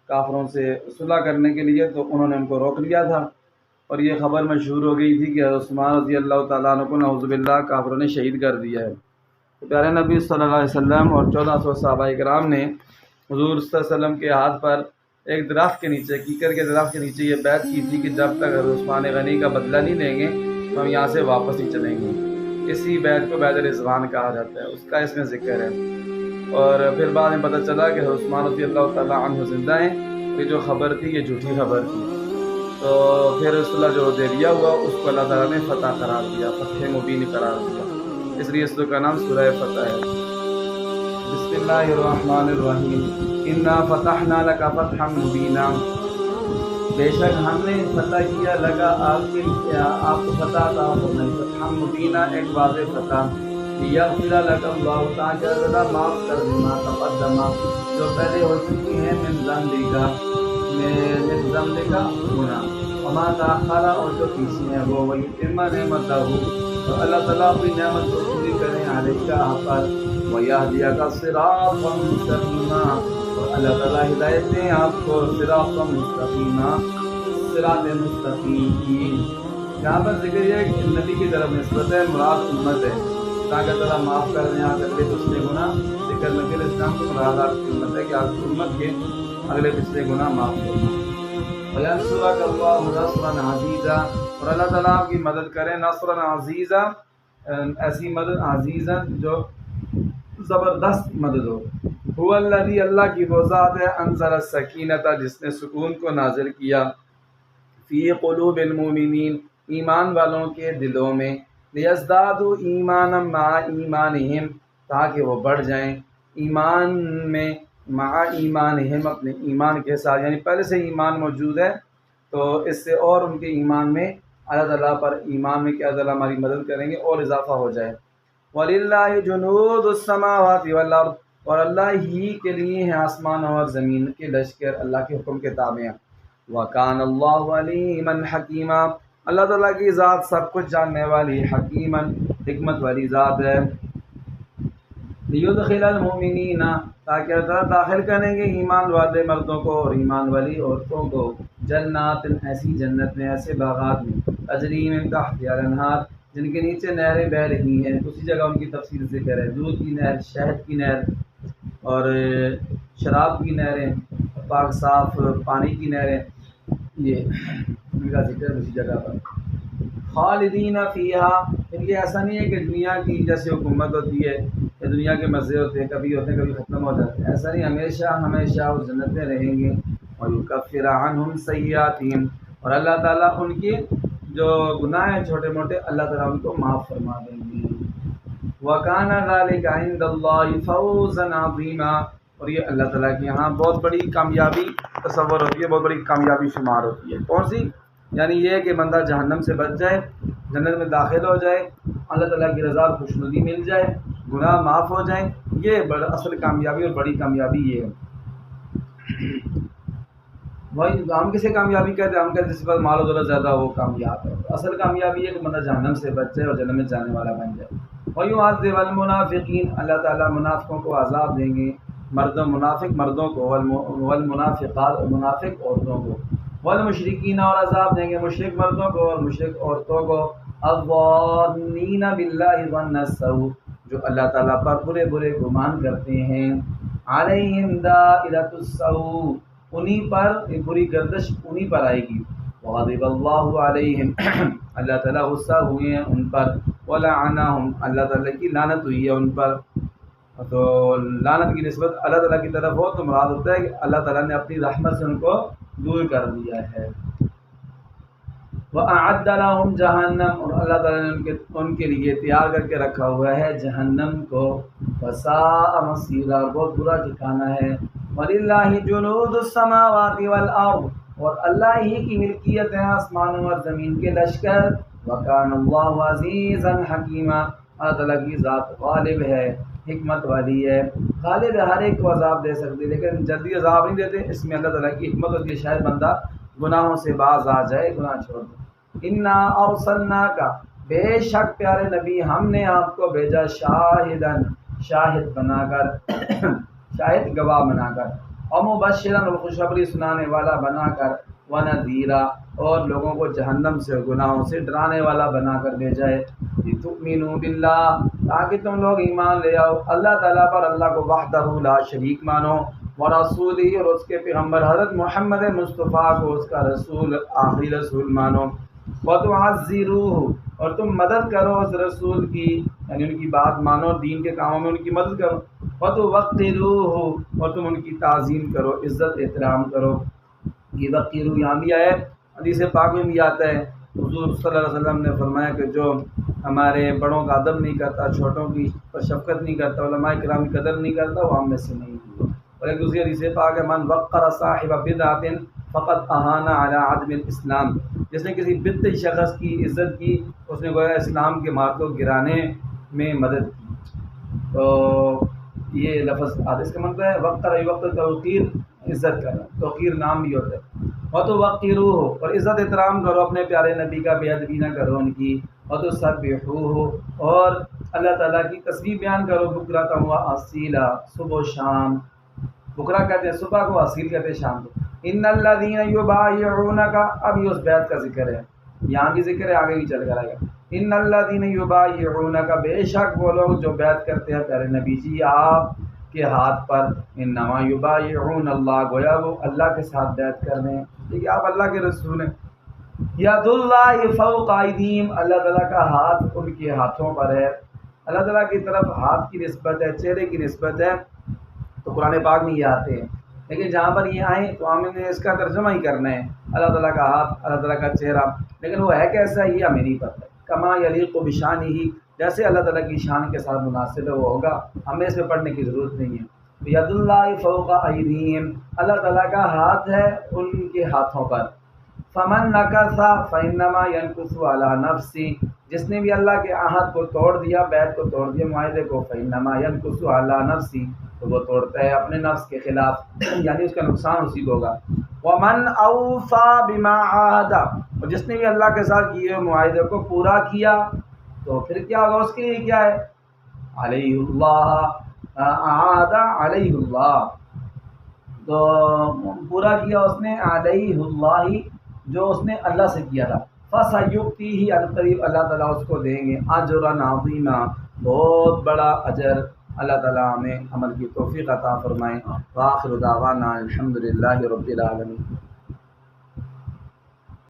کافروں سے صلح کرنے کے لیے، تو انہوں نے ان کو روک لیا تھا، اور یہ خبر مشہور ہو گئی تھی کہ حضرت عثمان رضی اللہ تعالیٰ عنہ کو نعوذ باللہ کافروں نے شہید کر دیا ہے۔ تو پیارے نبی صلی اللہ علیہ وسلم اور 1400 صحابہ کرام نے حضور صلی اللہ علیہ وسلم کے ہاتھ پر ایک درخت کے نیچے، کیکر کے درخت کے نیچے یہ بیعت کی تھی کہ جب تک حضرت عثمان غنی کا بدلہ نہیں لیں گے تو ہم یہاں سے واپس نہیں چلیں گے۔ اسی بیعت کو بیعت رضوان کہا جاتا ہے، اس کا اس میں ذکر ہے۔ اور پھر بعد میں پتہ چلا کہ حضرت عثمان رضی اللہ تعالیٰ عنہ زندہ ہیں، یہ جو خبر تھی یہ جھوٹی خبر تھی۔ تو پھر صلح جو حدیبیہ ہوا اس کو اللہ تعالیٰ نے فتح قرار دیا، فتح مبین قرار دیا، اس لیے اس سورہ کا نام سورہ فتح ہے۔ بسم اللہ الرحمن الرحیم، انا فتحنا لک فتحا مبینا، بے شک ہم نے فتح کیا لگا آپ کو فتح عطا فرمائی، فتحا مبینا ایک واضح فتح، لیغفر لک اللہ تاکہ اللہ معاف کر دے ما تقدم جو پہلے ہو چکی ہیں من ذنب کا گناہ، وما تاخر اور جو پیچھے ہے وہ ویتم نعمتہ، اور اللہ تعالیٰ اپنی نعمت کو پوری کریں علیک آپ پر، ویہدیک صراطا مستقیما، اور اللہ تعالیٰ ہدایت دیں آپ کو صراطا مستقیما، صراط مستقیم کی۔ یہاں پر ذکر یہ ہے کہ نبی کی طرف نسبت ہے، مراد امت ہے، تاکہ اللہ تعالیٰ معاف کر دیں آپ اگلے پچھلے گناہ، ذکر نبی علیہ السلام کو مراد آپ کی امت ہے کہ آپ کی امت کے اگلے پچھلے گناہ معاف کریں۔ وَيَنْصُرَكَ اللَّهُ نَصْرًا عَزِيزًا، اور اللہ تعالیٰ آپ کی مدد کرے نصرًا عزیزا، ایسی مدد عزیزا جو زبردست مدد ہو۔ هو الذی، اللہ کی وہ ذات ہے، انزل السکینۃ جس نے سکون کو نازل کیا، فی قلوب المؤمنین ایمان والوں کے دلوں میں، لیزدادوا ایمانا مع ایمانہم تاکہ وہ بڑھ جائیں ایمان میں، مع ایمانہم اپنے ایمان کے ساتھ، یعنی پہلے سے ایمان موجود ہے تو اس سے اور ان کے ایمان میں اللہ تعالیٰ پر ایمان میں کہ اللہ تعالیٰ ہماری مدد کریں گے اور اضافہ ہو جائے۔ وَلِلَّهِ جُنُودُ السَّمَاوَاتِ وَالْأَرْضِ، اور اللہ ہی کے لیے ہیں آسمانوں اور زمین کے لشکر، اللہ کے حکم کے تابع ہیں۔ وَكَانَ اللَّهُ عَلِيمًا حَكِيمًا، اللہ تعالیٰ کی ذات سب کچھ جاننے والی، حکیماً حکمت والی ذات ہے۔ لِيُدْخِلَ الْمُؤْمِنِينَ، تاکہ اللہ داخل کریں گے ایمان والے مردوں کو اور ایمان والی عورتوں کو، جنات ایسی جنت میں، ایسے باغات میں، تجری من تحتہا الانہار جن کے نیچے نہریں بہہ رہی ہیں، اسی جگہ ان کی تفصیل ذکر ہے، دودھ کی نہر، شہد کی نہر اور شراب کی نہریں، پاک صاف پانی کی نہریں، یہ ان کا ذکر اسی جگہ پر۔ خالدین فیہا، پھر یہ ایسا نہیں ہے کہ دنیا کی جیسے حکومت ہوتی ہے یا دنیا کے مزے ہوتے ہیں، کبھی ہوتے ہیں کبھی ختم ہو جاتے ہیں، ایسا نہیں، ہمیشہ ہمیشہ اس جنت میں رہیں گے۔ وَيُكَفِّرَ عَنْهُمْ سَيِّئَاتِهِمْ، اور اللہ تعالیٰ ان کے جو گناہ ہیں چھوٹے موٹے اللہ تعالیٰ ان کو معاف فرما دیں گے۔ وَكَانَ ذَلِكَ عِندَ اللَّهِ فَوْزًا عَظِيمًا، اور یہ اللہ تعالیٰ کے یہاں بہت بڑی کامیابی تصور ہوتی ہے، بہت بڑی کامیابی شمار ہوتی ہے۔ کون سی؟ یعنی یہ کہ بندہ جہنم سے بچ جائے، جنت میں داخل ہو جائے، اللہ تعالیٰ کی رضا اور خوشنودی مل جائے، گناہ معاف ہو جائیں، یہ بڑا اصل کامیابی اور بڑی کامیابی یہ ہے۔ وہی ہم کسے کامیابی کہتے ہیں؟ ہم کہتے ہیں جس پر مال و دولت زیادہ ہو وہ کامیاب ہے۔ اصل کامیابی ہے کہ بندہ جہنم سے بچ جائے اور جنت میں جانے والا بن جائے۔ وَيُعَذِّبَ الْمُنَافِقِينَ، اللہ تعالیٰ منافقوں کو عذاب دیں گے، منافق مردوں کو، والمنافقات منافق عورتوں کو، والمشرکین اور عذاب دیں گے مشرک مردوں کو اور مشرک عورتوں کو، الظَّانِّينَ بِاللَّهِ ظَنَّ السَّوْءِ، جو اللہ تعالیٰ پر برے برے گمان کرتے ہیں، عَلَيْهِمْ دَائِرَةُ السَّوْءِ، انہی پر بری گردش انہی پر آئے گی، وغضب اللہ علیہم، اللہ تعالیٰ غصہ ہوئے ہیں ان پر، ولعنہم، اللہ تعالیٰ کی لعنت ہوئی ہے ان پر۔ تو لعنت کی نسبت اللہ تعالیٰ کی طرف ہو تو مراد ہوتا ہے کہ اللہ تعالیٰ نے اپنی رحمت سے ان کو دور کر دیا ہے۔ وَأَعَدَّ لَهُمْ جَهَنَّمَ، اور اللہ تعالیٰ نے ان کے لیے تیار کر کے رکھا ہوا ہے جہنم کو، وَسَاءَ مَصِيرًا، بہت برا ٹھکانہ ہے۔ وَلِلَّهِ جُنُودُ السَّمَاوَاتِ وَالْأَرْضِ، اور اللہ ہی کی ملکیت ہے آسمانوں اور زمین کے لشکر، وَكَانَ اللَّهُ عَزِيزًا حَكِيمًا، اللہ تعالیٰ کی ذات غالب ہے، حکمت والی ہے، غالب ہے، ہر ایک کو عذاب دے سکتی ہے لیکن جلدی عذاب نہیں دیتے، اس میں اللہ تعالیٰ کی حکمت ہوتی ہے، شاید بندہ گناہوں سے باز آ جائے، گناہ چھوڑ دے۔ اِنَّا أَرْسَلْنَاكَ، بے شک پیارے نبی ہم نے آپ کو بھیجا، شاہدن، شاہد بنا کر، شاہد گواہ بنا کر، اور مبشرا اور خوشخبری سنانے والا بنا کر، ونذیرا اور لوگوں کو جہنم سے گناہوں سے ڈرانے والا بنا کر بھیجا ہے، لتؤمنوا باللہ تاکہ تم لوگ ایمان لے آؤ اللہ تعالیٰ پر، اللہ کو وحدہ لا شریک مانو، ورسولہ اور اس کے پیغمبر حضرت محمد مصطفیٰ کو اس کا رسول آخری رسول مانو، وتعزروہ اور تم مدد کرو اس رسول کی، یعنی ان کی بات مانو، دین کے کاموں میں ان کی مدد کرو، وتوقروہ اور تم ان کی تعظیم کرو، عزت احترام کرو۔ یہ وقیرو یہاں بھی آیا ہے، حدیث پاک میں بھی آتا ہے، حضور صلی اللہ علیہ وسلم نے فرمایا کہ جو ہمارے بڑوں کا ادب نہیں کرتا، چھوٹوں کی پر شفقت نہیں کرتا، علماء کرام کی قدر نہیں کرتا، وہ ہم میں سے نہیں ہے۔ اور ایک دوسری حدیث پاک ہے، من وقر صاحب بدعۃ فقط اہان علی عدم الاسلام، جس نے کسی بدعتی شخص کی عزت کی، اس نے گویا اسلام کے مارک کو گرانے میں مدد کی۔ تو یہ لفظ حدیث کا مطلب ہے وقر وقت توقیر، عزت کرنا، توقیر نام بھی ہوتا ہے، وتوقروہ اور عزت احترام کرو اپنے پیارے نبی کا، بے ادبی نہ کرو ان کی، وتسبحوہ اور اللہ تعالیٰ کی تسبیح بیان کرو، بکرۃ و اصیلا صبح و شام، بکرا کہتے ہیں صبح کو، اصیل کہتے ہیں شام کو۔ ان الذین یبایعونک، اب یہ اس بیعت کا ذکر ہے، یہاں بھی ذکر ہے، آگے بھی چل کر آئے گا۔ ان الذین یبایعونک، بے شک وہ لوگ جو بیعت کرتے ہیں پیارے نبی جی آپ کے ہاتھ پر، انما یبایعون اللہ، گویا وہ اللہ کے ساتھ بیعت کر رہے ہیں، ٹھیک ہے، آپ اللہ کے رسول ہیں۔ ید اللہ فوق ایدیہم، اللہ تعالیٰ کا ہاتھ ان کے ہاتھوں پر ہے، اللہ تعالیٰ کی طرف ہاتھ کی نسبت ہے، چہرے کی نسبت ہے، تو قرآن پاک میں یہ آتے ہیں، لیکن جہاں پر یہ آئیں تو ہم نے اس کا ترجمہ ہی کرنا ہے، اللہ تعالیٰ کا ہاتھ، اللہ تعالیٰ کا چہرہ، لیکن وہ ہے کیسا یہ ہمیں نہیں پتہ، کما یلیق بشانہ، جیسے اللہ تعالیٰ کی شان کے ساتھ مناسب ہے وہ ہوگا، ہمیں اس میں پڑھنے کی ضرورت نہیں ہے۔ ید اللہ فوق ایدیہم، اللہ تعالیٰ کا ہاتھ ہے ان کے ہاتھوں پر، فمن نکث فانما ینکث علی نفسہ، جس نے بھی اللہ کے عہد کو توڑ دیا، بیعت کو توڑ دیا، معاہدے کو، فانما ینکث علی نفسہ، تو وہ توڑتا ہے اپنے نفس کے خلاف، یعنی اس کا نقصان اسی کو ہوگا۔ ومن اوفی بما عاہد، اور جس نے بھی اللہ کے ساتھ کیے ہوئے معاہدے کو پورا کیا، تو پھر کیا ہوگا اس کے لیے، کیا ہے، علیہ اللہ، عاہد علیہ اللہ، تو پورا کیا اس نے، علیہ اللہ، جو اس نے اللہ سے کیا تھا، فسیؤتیہ، عنقریب اللہ تعالیٰ اس کو دیں گے اجرا عظیما، بہت بڑا اجر۔ اللہ تعالیٰ ہمیں عمل کی توفیق عطا فرمائے۔ وآخر دعوانا الحمدللہ رب العالمین۔